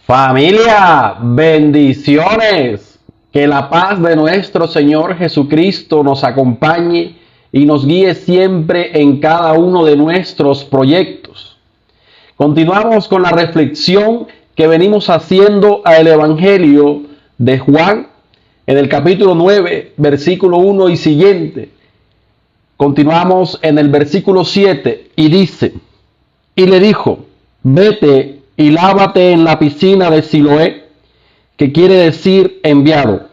Familia, bendiciones. Que la paz de nuestro Señor Jesucristo nos acompañe y nos guíe siempre en cada uno de nuestros proyectos. Continuamos con la reflexión que venimos haciendo al Evangelio de Juan en el capítulo 9, versículo 1 y siguiente. Continuamos en el versículo 7 y dice: y le dijo, vete y lávate en la piscina de Siloé, que quiere decir enviado.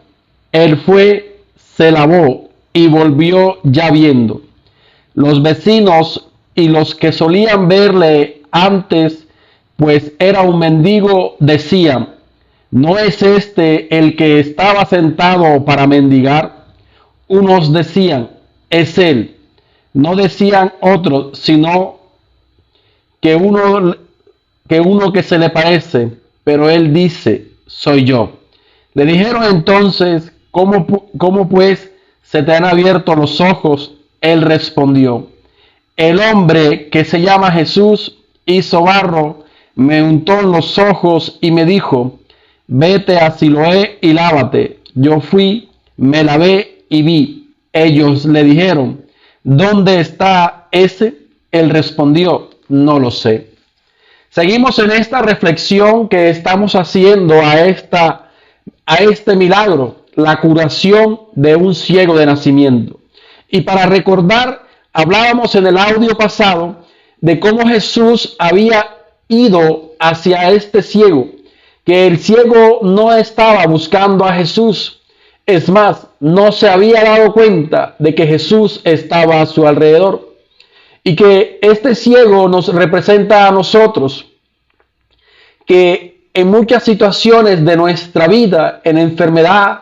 Él fue, se lavó y volvió ya viendo. Los vecinos y los que solían verle antes, pues era un mendigo, decían: ¿no es este el que estaba sentado para mendigar? Unos decían: es él. No decían otros, sino que uno que se le parece, pero él dice: soy yo. Le dijeron entonces: ¿Cómo pues se te han abierto los ojos? Él respondió: el hombre que se llama Jesús hizo barro, me untó en los ojos y me dijo: vete a Siloé y lávate. Yo fui, me lavé y vi. Ellos le dijeron: ¿dónde está ese? Él respondió: no lo sé. Seguimos en esta reflexión que estamos haciendo a este milagro, la curación de un ciego de nacimiento. Y para recordar, hablábamos en el audio pasado de cómo Jesús había ido hacia este ciego, que el ciego no estaba buscando a Jesús. Es más, no se había dado cuenta de que Jesús estaba a su alrededor. Y que este ciego nos representa a nosotros, que en muchas situaciones de nuestra vida, en enfermedad,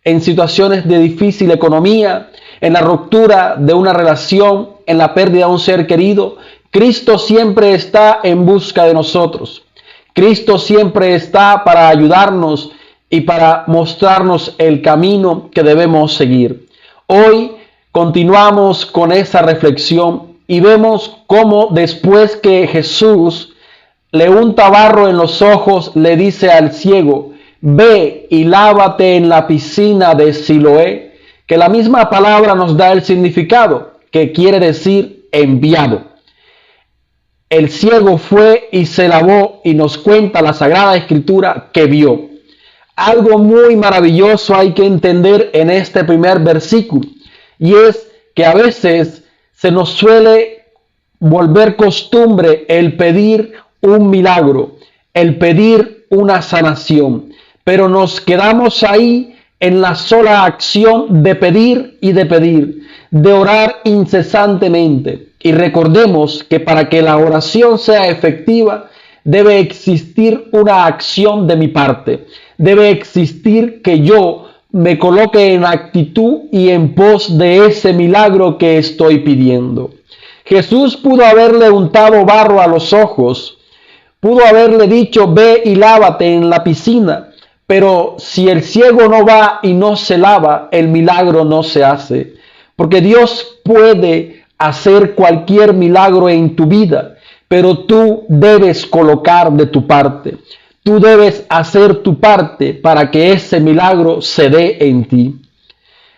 en situaciones de difícil economía, en la ruptura de una relación, en la pérdida de un ser querido, Cristo siempre está en busca de nosotros. Cristo siempre está para ayudarnos y para mostrarnos el camino que debemos seguir. Hoy continuamos con esa reflexión y vemos cómo después que Jesús le unta barro en los ojos, le dice al ciego: ve y lávate en la piscina de Siloé, que la misma palabra nos da el significado, que quiere decir enviado. El ciego fue y se lavó, y nos cuenta la Sagrada Escritura que vio. Algo muy maravilloso hay que entender en este primer versículo, y es que a veces se nos suele volver costumbre el pedir un milagro, el pedir una sanación, pero nos quedamos ahí en la sola acción de pedir y de orar incesantemente. Y recordemos que para que la oración sea efectiva, debe existir una acción de mi parte, debe existir que yo me coloque en actitud y en pos de ese milagro que estoy pidiendo. Jesús pudo haberle untado barro a los ojos, pudo haberle dicho: ve y lávate en la piscina, pero si el ciego no va y no se lava, el milagro no se hace. Porque Dios puede hacer cualquier milagro en tu vida, pero tú debes colocar de tu parte. Tú debes hacer tu parte para que ese milagro se dé en ti.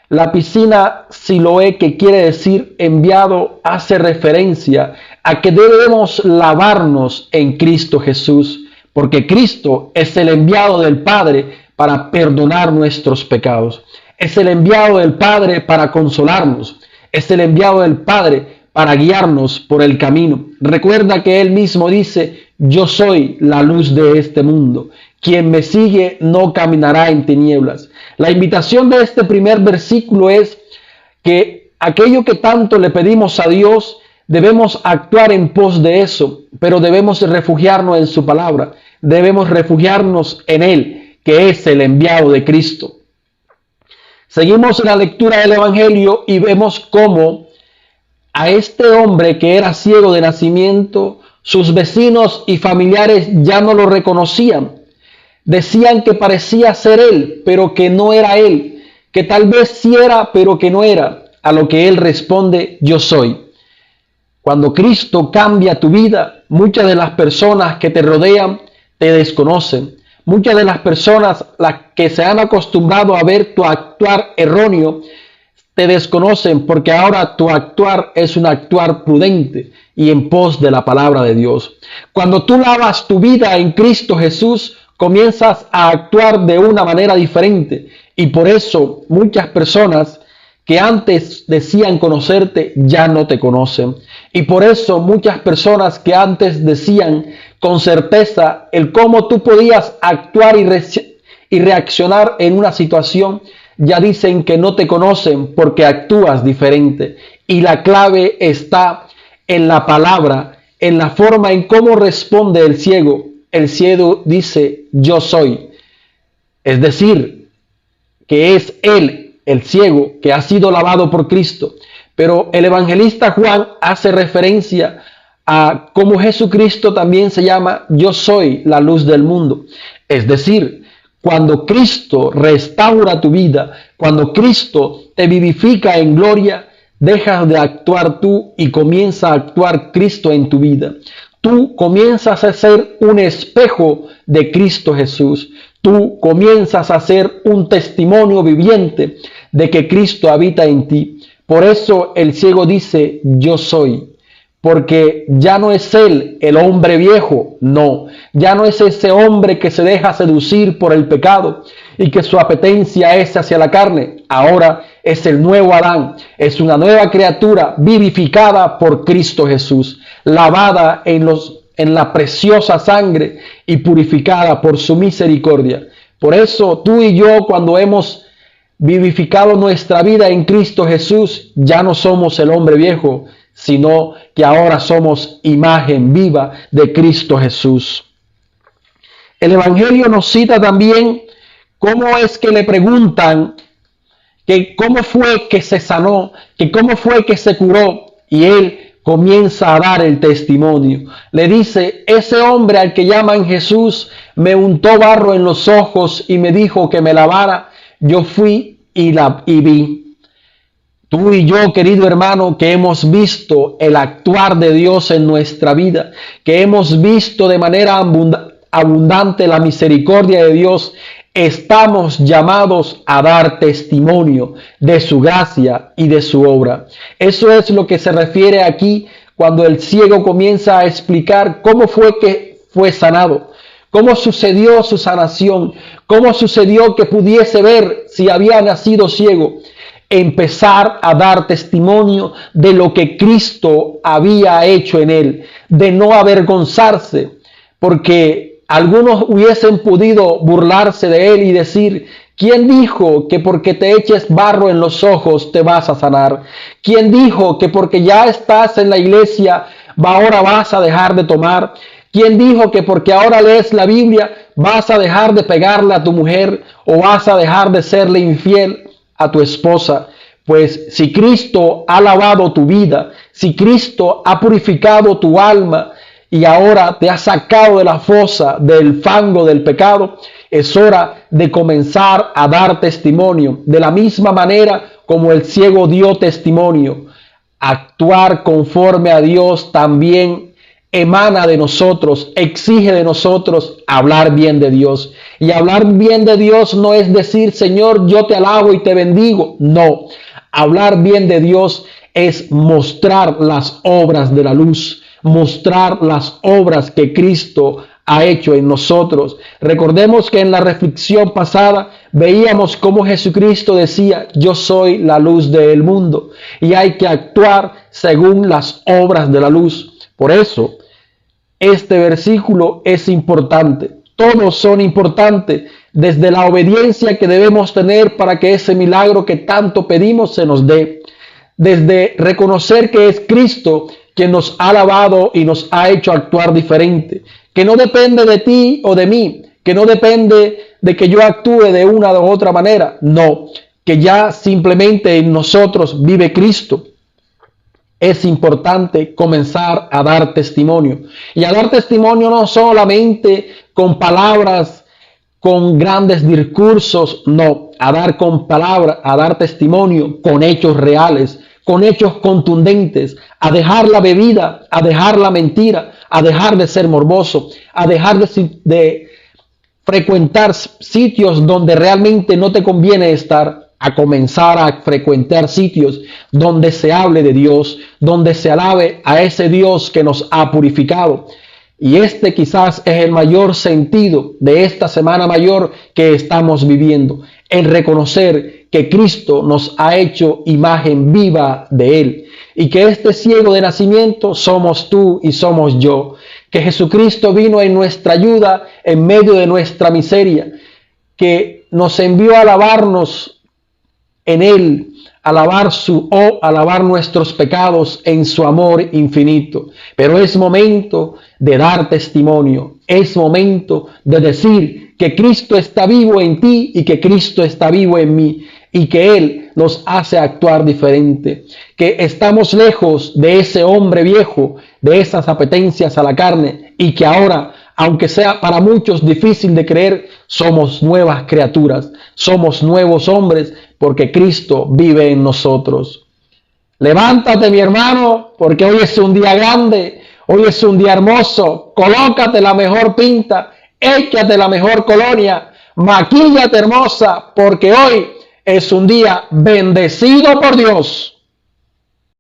La piscina Siloé, que quiere decir enviado, hace referencia a que debemos lavarnos en Cristo Jesús, porque Cristo es el enviado del Padre para perdonar nuestros pecados. Es el enviado del Padre para consolarnos. Es el enviado del Padre para guiarnos por el camino. Recuerda que Él mismo dice: yo soy la luz de este mundo. Quien me sigue no caminará en tinieblas. La invitación de este primer versículo es que aquello que tanto le pedimos a Dios, debemos actuar en pos de eso, pero debemos refugiarnos en su palabra. Debemos refugiarnos en Él, que es el enviado de Cristo. Seguimos la lectura del Evangelio y vemos cómo a este hombre que era ciego de nacimiento, sus vecinos y familiares ya no lo reconocían. Decían que parecía ser él, pero que no era él, que tal vez sí era, pero que no era. A lo que él responde: yo soy. Cuando Cristo cambia tu vida, muchas de las personas que te rodean te desconocen. Muchas de las personas las que se han acostumbrado a ver tu actuar erróneo te desconocen, porque ahora tu actuar es un actuar prudente y en pos de la palabra de Dios. Cuando tú lavas tu vida en Cristo Jesús, comienzas a actuar de una manera diferente, y por eso muchas personas que antes decían conocerte ya no te conocen. Y por eso muchas personas que antes decían con certeza el cómo tú podías actuar y reaccionar en una situación, ya dicen que no te conocen porque actúas diferente. Y la clave está en la palabra, en la forma en cómo responde el ciego. El ciego dice, yo soy. Es decir, que es él, el ciego, que ha sido lavado por Cristo. Pero el evangelista Juan hace referencia a cómo Jesucristo también se llama, yo soy la luz del mundo. Es decir, cuando Cristo restaura tu vida, cuando Cristo te vivifica en gloria, dejas de actuar tú y comienza a actuar Cristo en tu vida. Tú comienzas a ser un espejo de Cristo Jesús. Tú comienzas a ser un testimonio viviente de que Cristo habita en ti. Por eso el ciego dice, yo soy. Porque ya no es él el hombre viejo, no. Ya no es ese hombre que se deja seducir por el pecado y que su apetencia es hacia la carne. Ahora es el nuevo Adán, es una nueva criatura vivificada por Cristo Jesús, lavada en la preciosa sangre y purificada por su misericordia. Por eso tú y yo, cuando hemos vivificado nuestra vida en Cristo Jesús, ya no somos el hombre viejo, sino que ahora somos imagen viva de Cristo Jesús. El Evangelio nos cita también cómo es que le preguntan que cómo fue que se sanó, que cómo fue que se curó, y él comienza a dar el testimonio. Le dice, ese hombre al que llaman Jesús me untó barro en los ojos y me dijo que me lavara. Yo fui y vi. Tú y yo, querido hermano, que hemos visto el actuar de Dios en nuestra vida, que hemos visto de manera abundante la misericordia de Dios, estamos llamados a dar testimonio de su gracia y de su obra. Eso es lo que se refiere aquí cuando el ciego comienza a explicar cómo fue que fue sanado, cómo sucedió su sanación, cómo sucedió que pudiese ver si había nacido ciego. Empezar a dar testimonio de lo que Cristo había hecho en él, de no avergonzarse, porque algunos hubiesen podido burlarse de él y decir, ¿quién dijo que porque te eches barro en los ojos te vas a sanar? ¿Quién dijo que porque ya estás en la iglesia ahora vas a dejar de tomar? ¿Quién dijo que porque ahora lees la Biblia vas a dejar de pegarle a tu mujer o vas a dejar de serle infiel a tu esposa? Pues si Cristo ha lavado tu vida, si Cristo ha purificado tu alma y ahora te ha sacado de la fosa del fango del pecado, es hora de comenzar a dar testimonio de la misma manera como el ciego dio testimonio. Actuar conforme a Dios también emana de nosotros, exige de nosotros hablar bien de Dios. Y hablar bien de Dios no es decir, Señor, yo te alabo y te bendigo. No, hablar bien de Dios es mostrar las obras de la luz, mostrar las obras que Cristo ha hecho en nosotros. Recordemos que en la reflexión pasada veíamos cómo Jesucristo decía, yo soy la luz del mundo, y hay que actuar según las obras de la luz. Por eso, este versículo es importante. Todos son importantes, desde la obediencia que debemos tener para que ese milagro que tanto pedimos se nos dé, desde reconocer que es Cristo quien nos ha lavado y nos ha hecho actuar diferente, que no depende de ti o de mí, que no depende de que yo actúe de una u otra manera, no, que ya simplemente en nosotros vive Cristo. Es importante comenzar a dar testimonio. Y a dar testimonio no solamente con palabras, con grandes discursos, no. A dar con palabras, a dar testimonio con hechos reales, con hechos contundentes. A dejar la bebida, a dejar la mentira, a dejar de ser morboso, a dejar de frecuentar sitios donde realmente no te conviene estar, a comenzar a frecuentar sitios donde se hable de Dios, donde se alabe a ese Dios que nos ha purificado. Y este quizás es el mayor sentido de esta Semana Mayor que estamos viviendo, el reconocer que Cristo nos ha hecho imagen viva de Él y que este ciego de nacimiento somos tú y somos yo, que Jesucristo vino en nuestra ayuda en medio de nuestra miseria, que nos envió a alabarnos en Él, alabar nuestros pecados en su amor infinito. Pero es momento de dar testimonio, es momento de decir que Cristo está vivo en ti y que Cristo está vivo en mí y que Él nos hace actuar diferente, que estamos lejos de ese hombre viejo, de esas apetencias a la carne y que ahora, aunque sea para muchos difícil de creer, somos nuevas criaturas, somos nuevos hombres porque Cristo vive en nosotros. Levántate, mi hermano, porque hoy es un día grande, hoy es un día hermoso. Colócate la mejor pinta, échate la mejor colonia, maquíllate hermosa, porque hoy es un día bendecido por Dios.